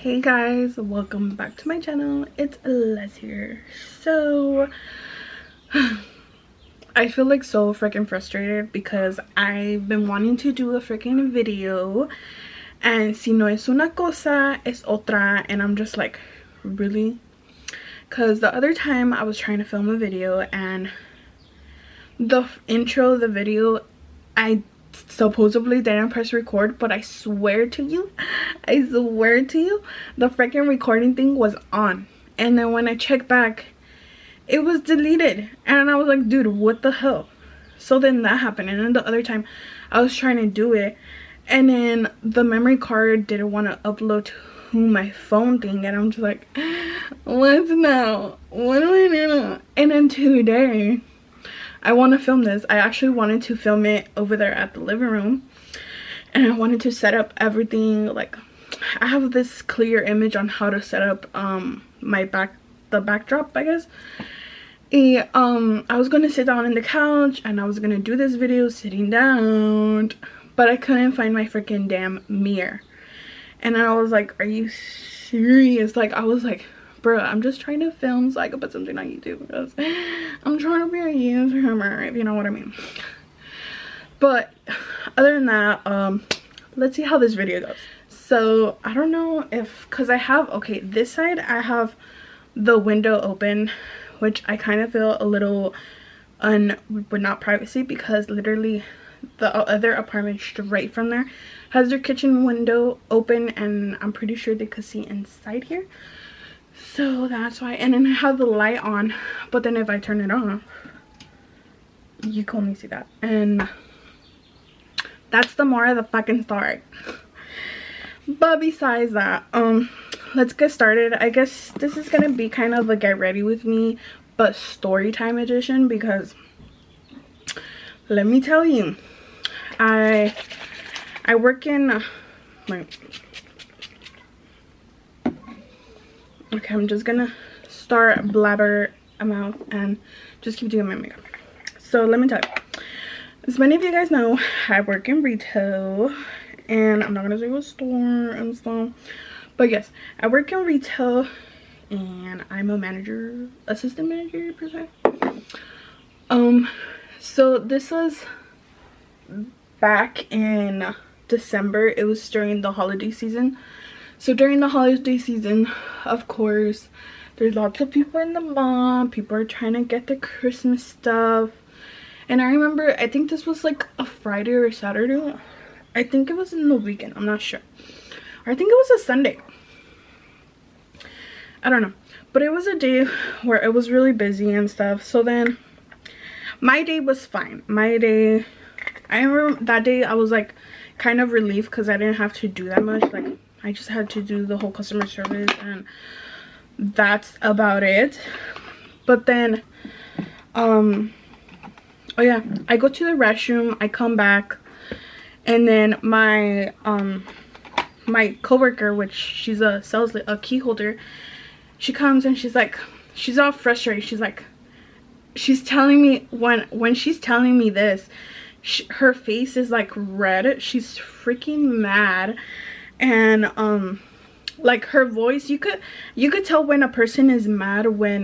Hey guys, welcome back to my channel. It's Les here. So I feel like so freaking frustrated because I've been wanting to do a freaking video, and si no es una cosa es otra, and I'm just like, really? Because the other time I was trying to film a video and the intro of the video, I supposedly didn't press record, but I swear to you, the freaking recording thing was on, and then when I checked back it was deleted, and I was like, dude, what the hell? So then that happened, and then the other time I was trying to do it and then the memory card didn't want to upload to my phone thing, and I'm just like, what now? What do I do now? And then today I want to film this. I actually wanted to film it over there at the living room, and I wanted to set up everything. Like, I have this clear image on how to set up the backdrop, I guess. I was gonna sit down on the couch and I was gonna do this video sitting down, but I couldn't find my freaking damn mirror, and I was like, are you serious? Like, I was like, bro, I'm just trying to film so I can put something on YouTube because I'm trying to be a YouTuber, if you know what I mean. But other than that, let's see how this video goes. So I don't know if, because I have, okay, this side I have the window open, which I kind of feel a little but not privacy, because literally the other apartment straight from there has their kitchen window open, and I'm pretty sure they could see inside here. So that's why. And then I have the light on, but then if I turn it off, you can only see that. And that's the more of the fucking story. But besides that, let's get started. I guess this is gonna be kind of a get ready with me but story time edition, because let me tell you, I work in okay, I'm just gonna start blabber mouth and just keep doing my makeup. So let me tell you, as many of you guys know, I work in retail, and I'm not gonna say what store and stuff, but yes, I work in retail and I'm a manager, assistant manager per se. So this was back in December. It was during the holiday season. So during the holiday season, of course, there's lots of people in the mall. People are trying to get the Christmas stuff. And I remember, I think this was like a Friday or a Saturday. I think it was in the weekend, I'm not sure. Or I think it was a Sunday. I don't know. But it was a day where it was really busy and stuff. So then my day was fine. My day, I remember that day I was like kind of relieved because I didn't have to do that much. Like, I just had to do the whole customer service, and that's about it. But then oh yeah, I go to the restroom, I come back, and then my my coworker, which she's a key holder, she comes and she's like, she's all frustrated. She's like, she's telling me, when she's telling me this, her face is like red. She's freaking mad. And like her voice, you could tell when a person is mad when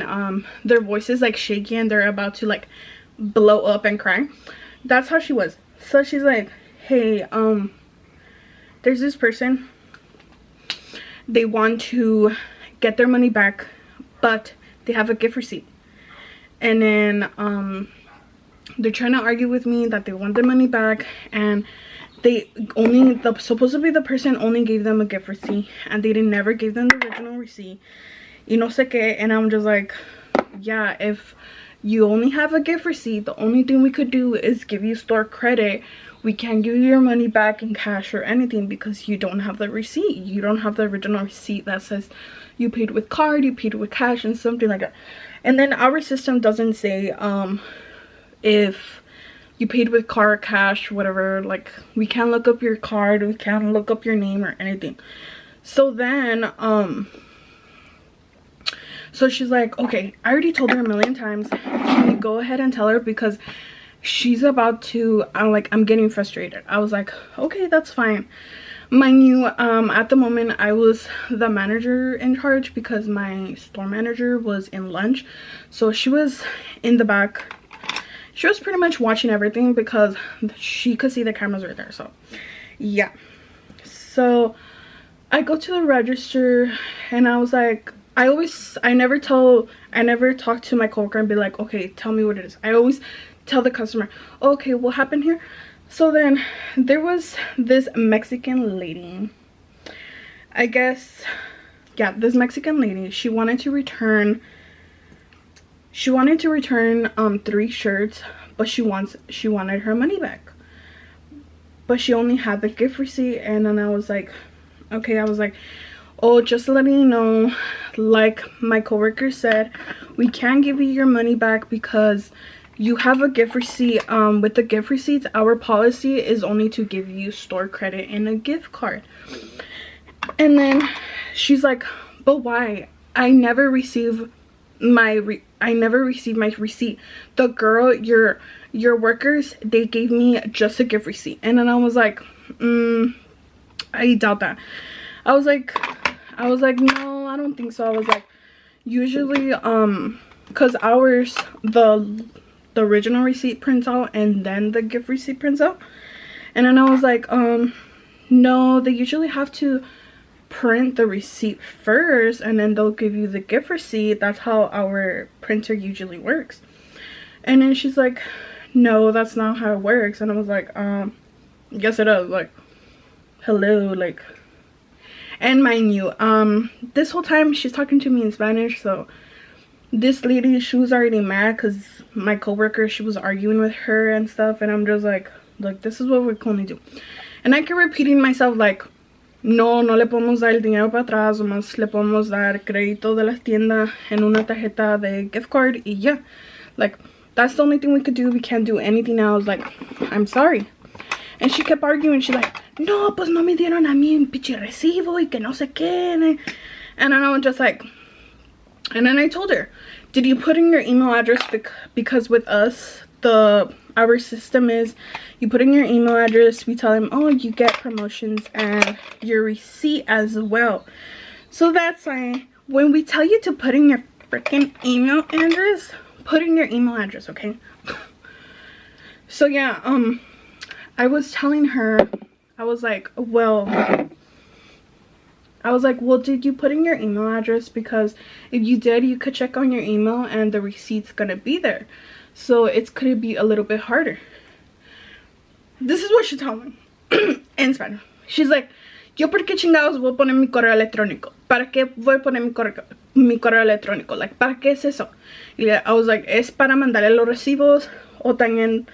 their voice is like shaky and they're about to like blow up and cry. That's how she was. So she's like, hey, there's this person, they want to get their money back, but they have a gift receipt, and then they're trying to argue with me that they want their money back, and they only, supposedly the person only gave them a gift receipt, and they never gave them the original receipt, y no sé qué. And I'm just like, yeah, if you only have a gift receipt, the only thing we could do is give you store credit. We can't give you your money back in cash or anything because you don't have the receipt. You don't have the original receipt that says you paid with card, you paid with cash, and something like that. And then our system doesn't say if you paid with card, cash, whatever. Like, we can't look up your card, we can't look up your name or anything. So then so she's like, okay, I already told her a million times, can you go ahead and tell her, because she's about to, I'm getting frustrated. I was like, okay, that's fine. Mind you, at the moment I was the manager in charge because my store manager was in lunch, so she was in the back. She was pretty much watching everything because she could see the cameras right there. So yeah, so I go to the register and I was like, I never talk to my coworker and be like, okay, tell me what it is. I always tell the customer, okay, what happened here? So then there was this Mexican lady, I guess, yeah, this Mexican lady, she wanted to return 3 shirts, but she wanted her money back, but she only had the gift receipt. And then I was like, okay, I was like, oh, just letting you know, like my coworker said, we can't give you your money back because you have a gift receipt. With the gift receipts, our policy is only to give you store credit and a gift card. And then she's like, but why? I never received my receipt. The girl, your workers, they gave me just a gift receipt. And then I was like, I doubt that. I was like, no, I don't think so. I was like, usually, because ours, the original receipt prints out and then the gift receipt prints out. And then I was like, no, they usually have to print the receipt first and then they'll give you the gift receipt. That's how our printer usually works. And then she's like, no, that's not how it works. And I was like, yes it does. Like, hello, like. And mind you, this whole time she's talking to me in Spanish, so this lady, she was already mad because my coworker, she was arguing with her and stuff. And I'm just like, look, this is what we're going to do. And I kept repeating myself like, no le podemos dar el dinero para atrás, nomás le podemos dar crédito de la tienda en una tarjeta de gift card y ya. Like, that's the only thing we could do. We can't do anything else. Like, I'm sorry. And she kept arguing. She's like, no, pues no me dieron a mí un pinche recibo y que no sé qué. And then I was just like, and then I told her, did you put in your email address? Because with us, our system is, you put in your email address, we tell them, oh, you get promotions and your receipt as well. So that's why when we tell you to put in your freaking email address, put in your email address, okay? So yeah, I was telling her, I was like, well, did you put in your email address? Because if you did, you could check on your email and the receipt's gonna be there. So it's gonna be a little bit harder. This is what she told me in Spanish. She's like, yo por qué chingados voy a poner mi correo electrónico? ¿Para qué voy a poner mi correo electrónico? Like, ¿para qué es eso? Y I was like, es para mandarle los recibos, o también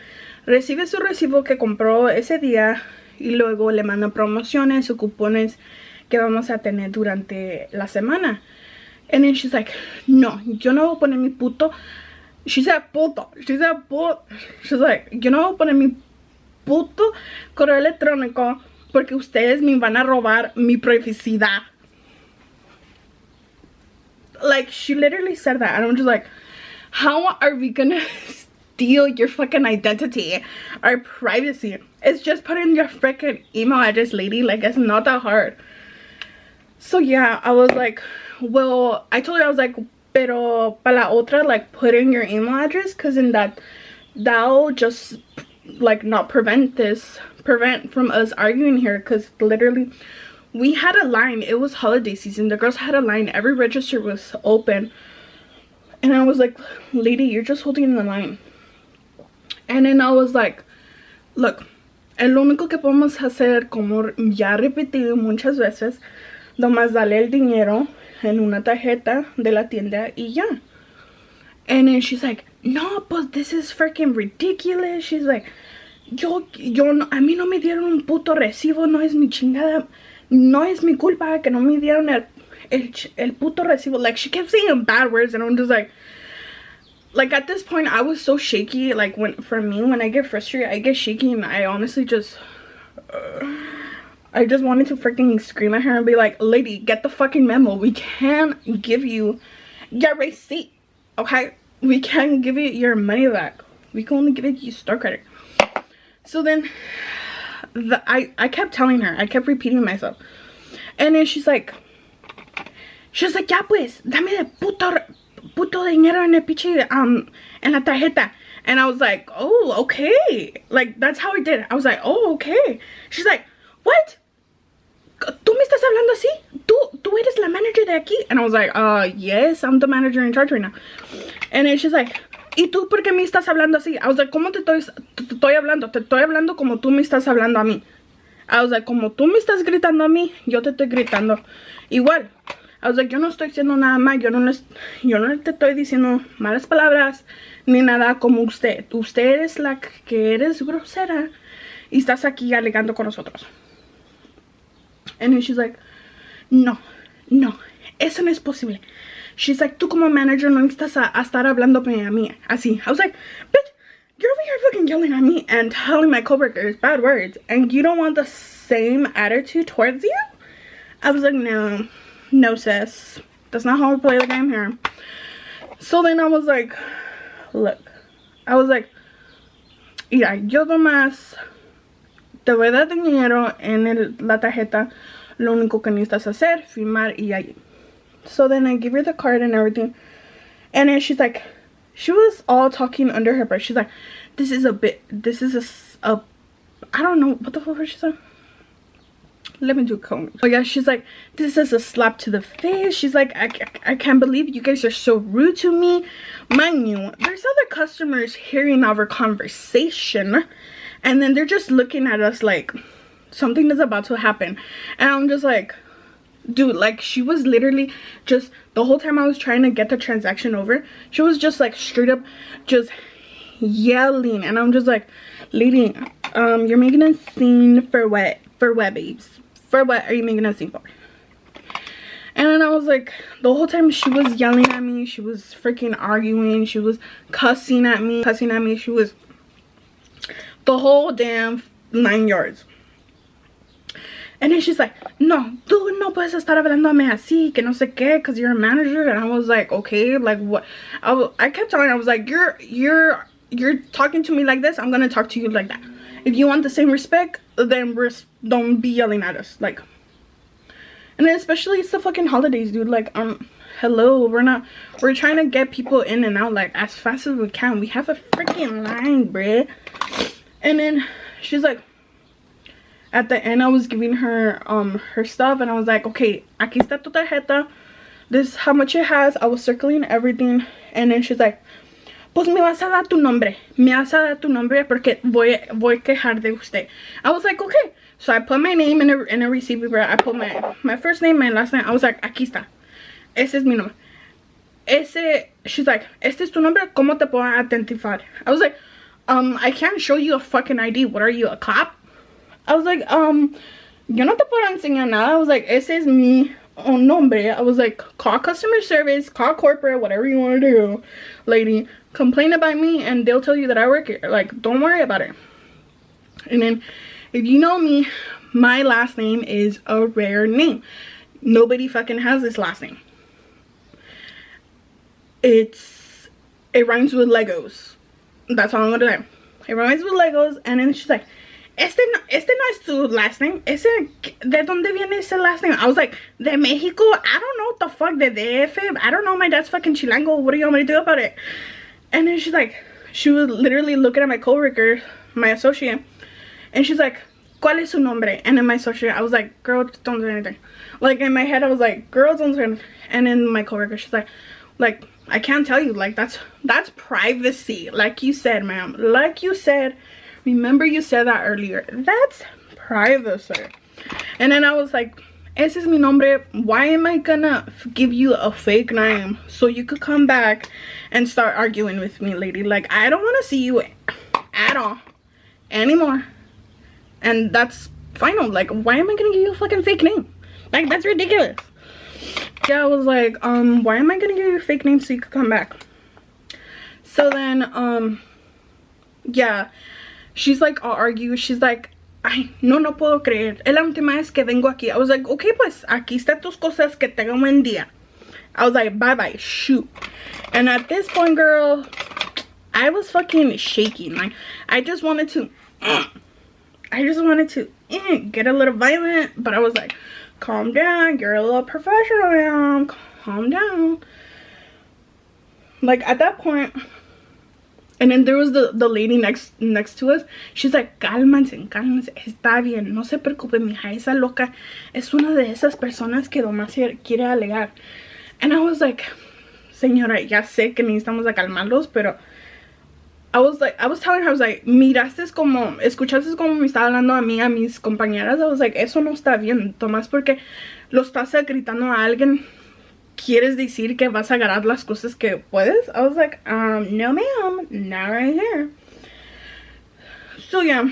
recibe su recibo que compró ese día y luego le mandan promociones o cupones que vamos a tener durante la semana. And then she's like, no, yo no voy a poner mi puto. She said puto. She's like, yo no voy a poner mi puto correo electrónico porque ustedes me van a robar mi privacidad. Like, she literally said that. And I'm just like, how are we gonna steal your fucking identity, our privacy? It's just put in your freaking email address, lady. Like, it's not that hard. So yeah, I was like, well, I told her, I was like, pero para la otra, like, put in your email address, because in that'll just like not prevent from us arguing here. Because literally we had a line. It was holiday season. The girls had a line. Every register was open. And I was like, lady, you're just holding the line. And then I was like, look, el único que podemos hacer, como ya repetí muchas veces, nomás dale el dinero en una tarjeta de la tienda y ya. And then she's like, no, but this is freaking ridiculous. She's like, yo no, a mí no me dieron un puto recibo, no es mi chingada, no es mi culpa que no me dieron el puto recibo. Like, she kept saying bad words, and I'm just like at this point I was so shaky. Like, when I get frustrated, I get shaky, and I honestly just I just wanted to freaking scream at her and be like, lady, get the fucking memo. We can't give you your receipt, okay? We can't give you your money back. We can only give it you store credit. So then I kept telling her, I kept repeating myself. And then she was like, ya pues, dame de puto dinero en el pinche, en la tarjeta. And I was like, oh, okay. Like, that's how I did it. I was like, oh, okay. She's like, what? ¿Tú me estás hablando así? ¿Tú eres la manager de aquí? And I was like, yes, I'm the manager in charge right now. And then she's like, ¿y tú por qué me estás hablando así? I was like, ¿cómo te estoy hablando? Te estoy hablando como tú me estás hablando a mí. I was like, como tú me estás gritando a mí, yo te estoy gritando igual. I was like, yo no estoy diciendo nada más, yo no te estoy diciendo malas palabras ni nada como usted. Usted es la que eres grosera y estás aquí alegando con nosotros. And then she's like, no, eso no es posible. She's like, tú como manager no necesitas a estar hablándome a mí así. I was like, bitch, you're over here fucking yelling at me and telling my coworkers bad words, and you don't want the same attitude towards you? I was like, no sis, that's not how we play the game here. So then I was like, look, I was like, mira, yo nomás te voy a dar dinero en la tarjeta. Lo único que necesitas hacer, firmar y ahí. So then I give her the card and everything. And then she's like, she was all talking under her breath. She's like, this is a I don't know, what the fuck was she saying? Let me do a comb. Oh yeah, she's like, this is a slap to the face. She's like, I can't believe you guys are so rude to me. Mind you, there's other customers hearing our conversation, and then they're just looking at us like something is about to happen. And I'm just like, dude, like, she was literally just, the whole time I was trying to get the transaction over, she was just like straight up just yelling. And I'm just like, lady, you're making a scene for what? For what, babes? For what are you making a scene for? And then I was like, the whole time she was yelling at me, she was freaking arguing, she was cussing at me, she was the whole damn 9 yards. And then she's like, no, tú no puedes estar hablándome así, que no sé qué, because you're a manager. And I was like, okay, like what? I kept telling her, I was like, you're talking to me like this, I'm gonna talk to you like that. If you want the same respect, then don't be yelling at us, like. And then especially it's the fucking holidays, dude. Like, hello, we're trying to get people in and out like as fast as we can. We have a freaking line, bruh. And then she's like, at the end I was giving her her stuff, and I was like, okay, aquí está tu tarjeta, this is how much it has. I was circling everything. And then she's like, pues me vas a dar tu nombre porque voy a quejar de usted. I was like, okay. So I put my name in a receipt paper. I put my first name, my last name. I was like, aquí está, ese es mi nombre. She's like, este es tu nombre, ¿cómo te puedo identificar? I was like, I can't show you a fucking ID. What are you, a cop? I was like, yo no te puedo enseñar nada. I was like, ese es mi nombre. I was like, call customer service, call corporate, whatever you want to do, lady. Complain about me and they'll tell you that I work here. Like, don't worry about it. And then, if you know me, my last name is a rare name. Nobody fucking has this last name. It rhymes with Legos. That's all I'm gonna say. It rhymes with Legos. And then she's like, este no es tu last name. ¿De dónde viene ese last name? I was like, de Mexico? I don't know what the fuck, de DF? I don't know, my dad's fucking Chilango. What do you want me to do about it? And then she's like, she was literally looking at my coworker, my associate, and she's like, ¿cuál es su nombre? And then my associate, I was like, girl, don't do anything. Like, in my head, I was like, girl, don't do anything. And then my coworker, she's like, I can't tell you. Like, that's privacy. Like you said, ma'am. Like you said. Remember you said that earlier. That's privacy. And then I was like, ese es mi nombre. Why am I gonna give you a fake name so you could come back and start arguing with me, lady? Like, I don't want to see you at all anymore. And that's final. Like, why am I gonna give you a fucking fake name? Like, that's ridiculous. Yeah, I was like, why am I gonna give you a fake name so you could come back? So then, yeah, she's like, I'll argue. She's like, ay, no puedo creer. Es la última vez que vengo aquí. I was like, okay, pues, aquí está tus cosas, que tenga un buen día. I was like, bye-bye, shoot. And at this point, girl, I was fucking shaking. Like, I just wanted to I just wanted to get a little violent, but I was like, calm down, you're a little professional now, calm down. Like at that point, and then there was the lady next to us. She's like, cálmense, cálmense, está bien, no se preocupe, mija, esa loca es una de esas personas que nomás quiere alegar. And I was like, señora, ya sé que necesitamos calmarlos, pero I was telling her, I was like, miraste como, escuchaste como me estaba hablando a mí, a mis compañeras. I was like, eso no está bien, Tomás, porque lo estás gritando a alguien, quieres decir que vas a agarrar las cosas que puedes. I was like, no ma'am, not right here. So yeah,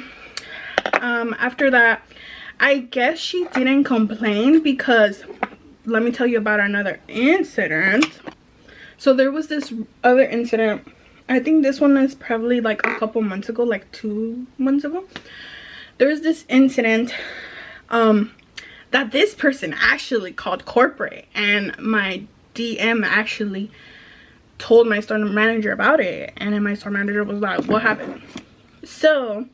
after that, I guess she didn't complain because let me tell you about another incident. So there was this other incident. I think this one is probably like a couple months ago, like 2 months ago. There was this incident that this person actually called corporate, and my DM actually told my store manager about it, and then my store manager was like, what happened? So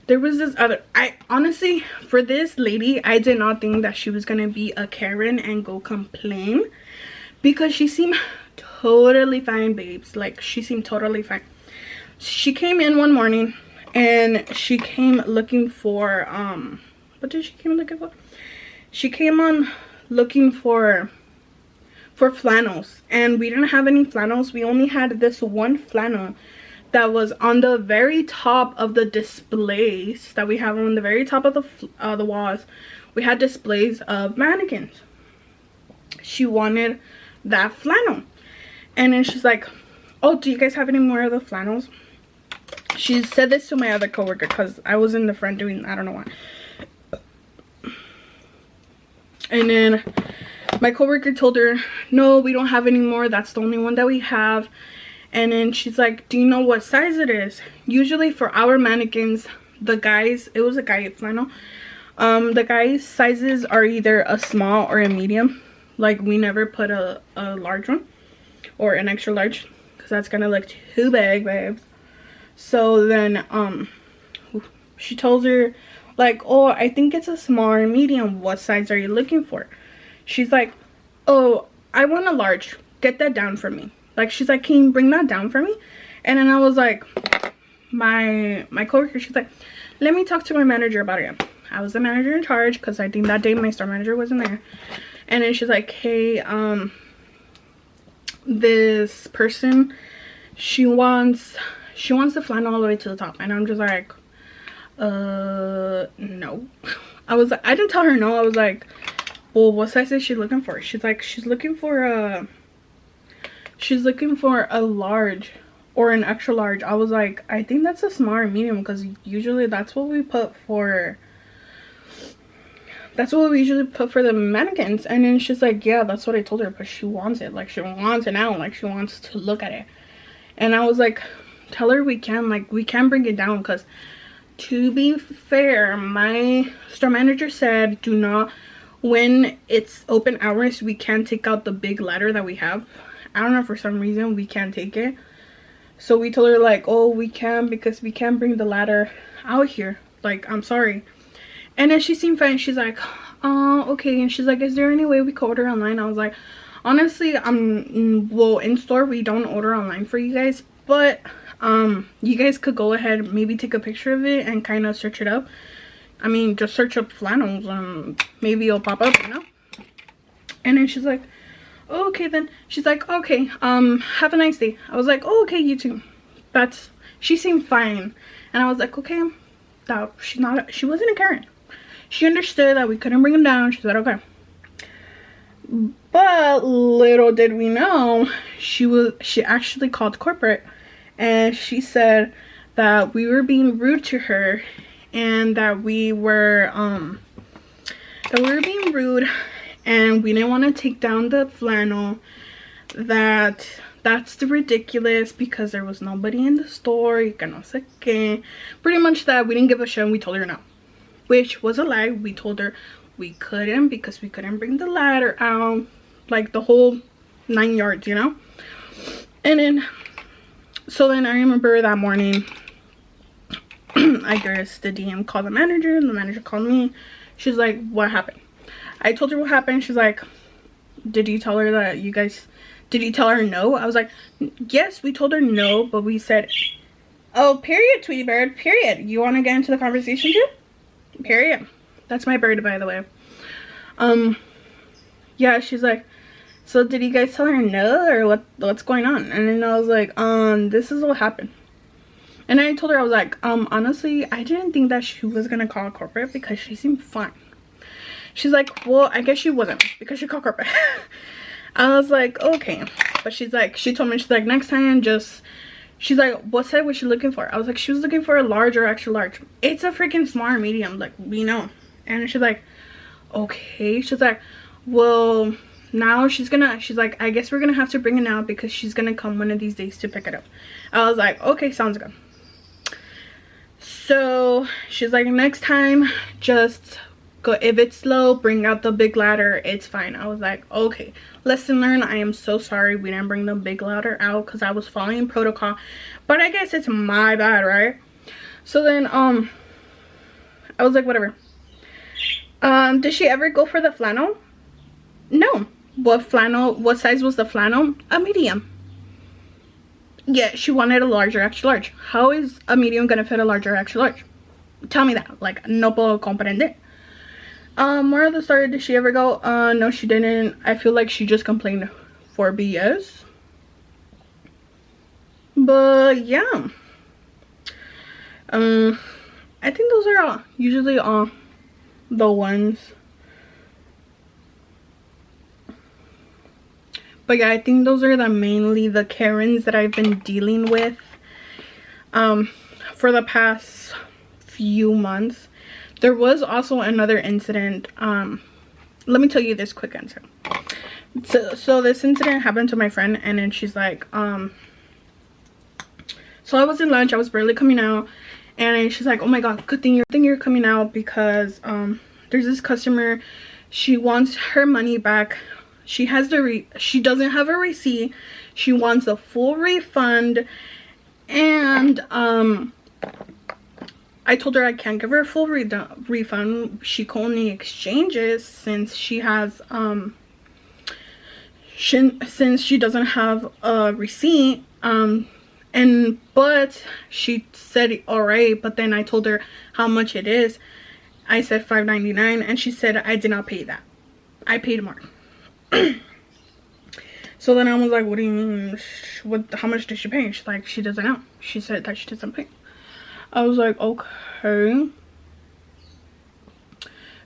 there was this other, I honestly, for this lady, I did not think that she was gonna be a Karen and go complain, because she seemed totally fine, babes. Like, she seemed totally fine. She came in one morning and she came looking for what did she came looking for? She came on looking for flannels, and we didn't have any flannels. We only had this one flannel that was on the very top of the displays that we have on the very top of the walls. We had displays of mannequins. She wanted that flannel. And then she's like, oh, do you guys have any more of the flannels? She said this to my other coworker because I was in the front doing, I don't know why. And then my coworker told her, no, we don't have any more. That's the only one that we have. And then she's like, do you know what size it is? Usually for our mannequins, the guys, it was a guy flannel. The guys' sizes are either a small or a medium. Like, we never put a large one. Or an extra large, because that's gonna look too big, babes. So then she tells her, like, oh, I think it's a small or medium. What size are you looking for? She's like, oh, I want a large. Get that down for me. Like, she's like, can you bring that down for me? And then I was like, my coworker, she's like, let me talk to my manager about it. I was the manager in charge, because I think that day my store manager wasn't there. And then she's like, hey, this person, she wants the flannel all the way to the top. And I'm just like, no. I didn't tell her no. I was like, well, what size is she looking for? She's like, she's looking for a large or an extra large. I was like, I think that's a small or medium, because usually that's what we put for, that's what we usually put for the mannequins. And then she's like, yeah, that's what I told her, but she wants it. Like, she wants it now. Like, she wants to look at it. And I was like, tell her we can bring it down, because to be fair, my store manager said, do not, when it's open hours, we can't take out the big ladder that we have. I don't know, for some reason we can't take it. So we told her, like, oh, we can, because we can't bring the ladder out here. Like, I'm sorry. And then she seemed fine. She's like, oh, okay. And she's like, is there any way we could order online? I was like, honestly, well, in store we don't order online for you guys, but you guys could go ahead, maybe take a picture of it and kind of search it up. I mean, just search up flannels and maybe it'll pop up, you know. And then she's like, oh, okay then. She's like, okay, have a nice day. I was like, oh, okay, you too. She seemed fine. And I was like, okay, that she wasn't a Karen. She understood that we couldn't bring him down. She said, okay. But little did we know, she actually called corporate, and she said that we were being rude to her, and that we were being rude, and we didn't want to take down the flannel. That's the ridiculous, because there was nobody in the store. You can no sé qué. Pretty much that we didn't give a shit, and we told her no. Which was a lie. We told her we couldn't, because we couldn't bring the ladder out, like the whole 9 yards, you know. And then, so then I remember that morning I guess the DM called the manager, and the manager called me. She's like, what happened? I told her what happened. She's like, did you tell her that you guys, did you tell her no? I was like, yes, we told her no, but we said, oh, period, Tweety Bird, period. You want to get into the conversation too? Period. That's my bird, by the way. Yeah, she's like, so did you guys tell her no, or what's going on? And then I was like, this is what happened. And I told her, I was like, honestly, I didn't think that she was gonna call corporate because she seemed fine. She's like, well, I guess she wasn't because she called corporate. I was like, okay. But she's like, she told me, she's like, next time just, she's like, what size was she looking for? I was like, she was looking for a large or extra large. It's a freaking small or medium, like, we know. And she's like, okay. She's like, well, now she's like, I guess we're gonna have to bring it out because she's gonna come one of these days to pick it up. I was like, okay, sounds good. So she's like, next time just go, if it's slow, bring out the big ladder, it's fine. I was like, okay, lesson learned. I am so sorry we didn't bring the big ladder out because I was following protocol, but I guess it's my bad, right? So then I was like, whatever. Did she ever go for the flannel? No. What flannel, what size was the flannel? A medium. Yeah, she wanted a large or extra large. How is a medium gonna fit a large or extra large? Tell me that. Like, no puedo comprender. More of the story, did she ever go? No, she didn't. I feel like she just complained for BS. But yeah. I think those are usually the ones. But yeah, I think those are mainly the Karens that I've been dealing with for the past few months. There was also another incident. Let me tell you this quick incident. So this incident happened to my friend, and then she's like, so I was in lunch, I was barely coming out, and she's like, oh my god, good thing you're coming out because there's this customer, she wants her money back. She has she doesn't have a receipt. She wants a full refund, and I told her I can't give her a full refund. She can only exchange it since she has since she doesn't have a receipt. But she said all right, but then I told her how much it is. I said $5.99, and she said I did not pay that. I paid more. So then I was like, what do you mean? How much did she pay? She's like, she doesn't know. She said that she doesn't pay. I was like, okay.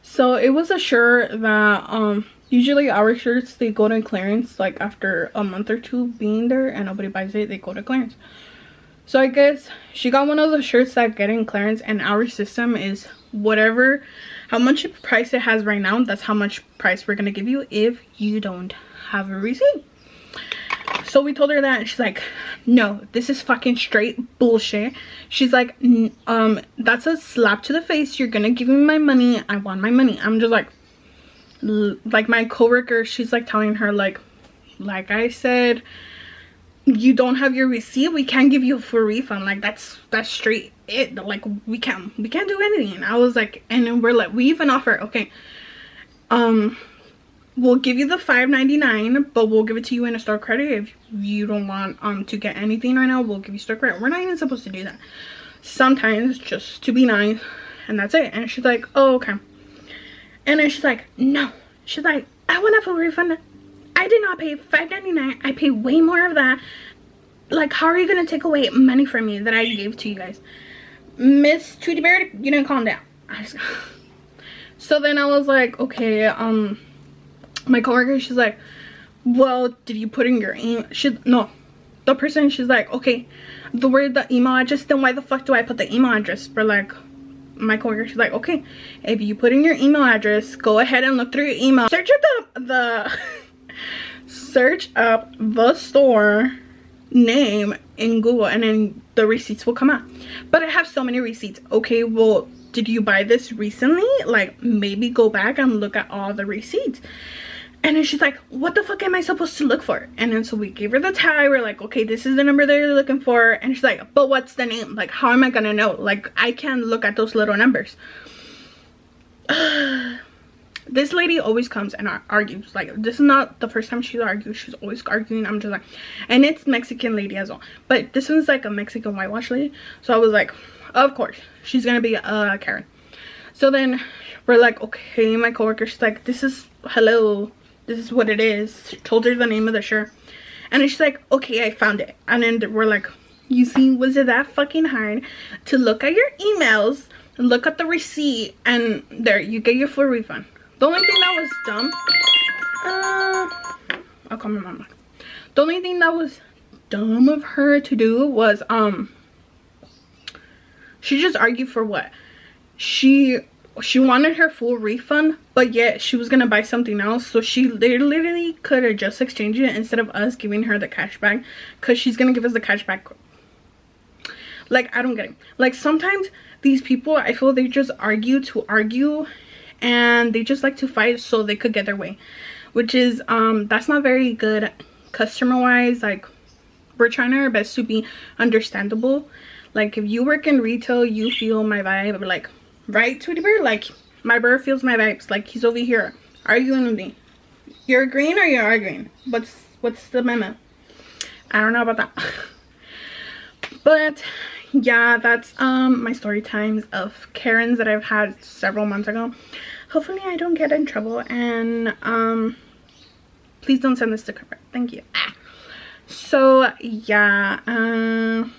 So it was a shirt that usually our shirts, they go to clearance like after a month or two being there and nobody buys it, they go to clearance. So I guess she got one of the shirts that get in clearance, and our system is whatever, how much price it has right now, that's how much price we're gonna give you if you don't have a receipt. So we told her that, and she's like, no, this is fucking straight bullshit. She's like, that's a slap to the face. You're gonna give me my money. I want my money. I'm just like my coworker, she's like telling her like I said, you don't have your receipt, we can't give you a full refund. Like that's straight it. Like we can't do anything. I was like, and then we're like, we even offer, okay, we'll give you the $5.99, but we'll give it to you in a store credit. If you don't want to get anything right now, we'll give you store credit. We're not even supposed to do that. Sometimes just to be nice, and that's it. And she's like, oh, okay. And then she's like, no. She's like, I want a full refund. I did not pay $5.99. I paid way more of that. Like, how are you gonna take away money from me that I gave to you guys? Miss Tweety Bird, you didn't calm down. So then I was like, okay, my coworker, she's like, well, did you put in your email? No, the person, she's like, okay, the email address, then why the fuck do I put the email address? For like, my coworker, she's like, okay, if you put in your email address, go ahead and look through your email, search up search up the store name in Google, and then the receipts will come out. But I have so many receipts. Okay, well, did you buy this recently? Like, maybe go back and look at all the receipts. And then she's like, what the fuck am I supposed to look for? And then so we gave her the tag. We're like, okay, this is the number that you're looking for. And she's like, but what's the name? Like, how am I gonna know? Like, I can't look at those little numbers. This lady always comes and argues. Like, this is not the first time she's argued. She's always arguing. I'm just like, and it's Mexican lady as well. But this one's like a Mexican whitewash lady. So I was like, of course, she's gonna be a Karen. So then we're like, okay, my coworker, she's like, this is, hello, this is what it is. She told her the name of the shirt. And then she's like, okay, I found it. And then we're like, you see, was it that fucking hard to look at your emails, look at the receipt, and there, you get your full refund? The only thing that was dumb, I'll call my mama. The only thing that was dumb of her to do was, she just argued for what? She wanted her full refund, but yet she was gonna buy something else. So she literally could have just exchanged it instead of us giving her the cash back, because she's gonna give us the cash back. Like, I don't get it. Like, sometimes these people, I feel they just argue to argue, and they just like to fight so they could get their way, which is that's not very good customer wise. Like, we're trying our best to be understandable. Like, if you work in retail, you feel my vibe. Like, right, Tweety Bird? Like, my bird feels my vibes. Like, he's over here arguing with me. You're agreeing or you're arguing? What's the memo? I don't know about that. But yeah, that's my story times of Karens that I've had several months ago. Hopefully I don't get in trouble, and please don't send this to cover. Thank you. So yeah, I'm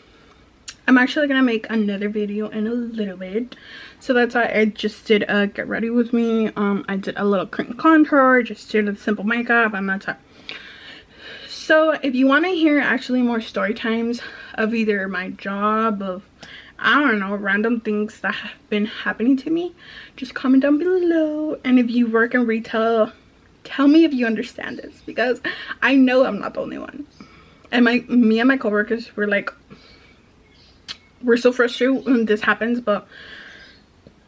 actually gonna make another video in a little bit, so that's why I just did a get ready with me. I did a little cream contour, just did a simple makeup, and that's it. So if you want to hear actually more story times of either my job, of, I don't know, random things that have been happening to me, just comment down below. And if you work in retail, tell me if you understand this, because I know I'm not the only one. And me and my coworkers were like, we're so frustrated when this happens, but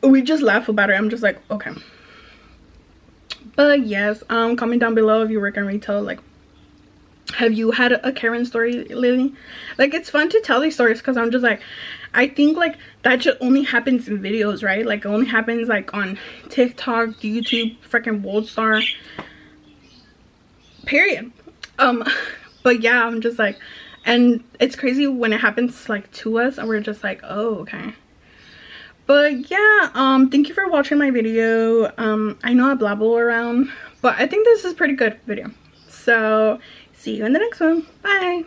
we just laugh about it. I'm just like, okay. But yes, comment down below if you work in retail. Like, have you had a Karen story lately? Like, it's fun to tell these stories, because I'm just like, I think like that just only happens in videos, right? Like, it only happens like on TikTok, YouTube, freaking World Star, period. But yeah, I'm just like, and it's crazy when it happens like to us and we're just like, oh, okay. But yeah, thank you for watching my video. I know I blabble around, but I think this is a pretty good video. So see you in the next one. Bye.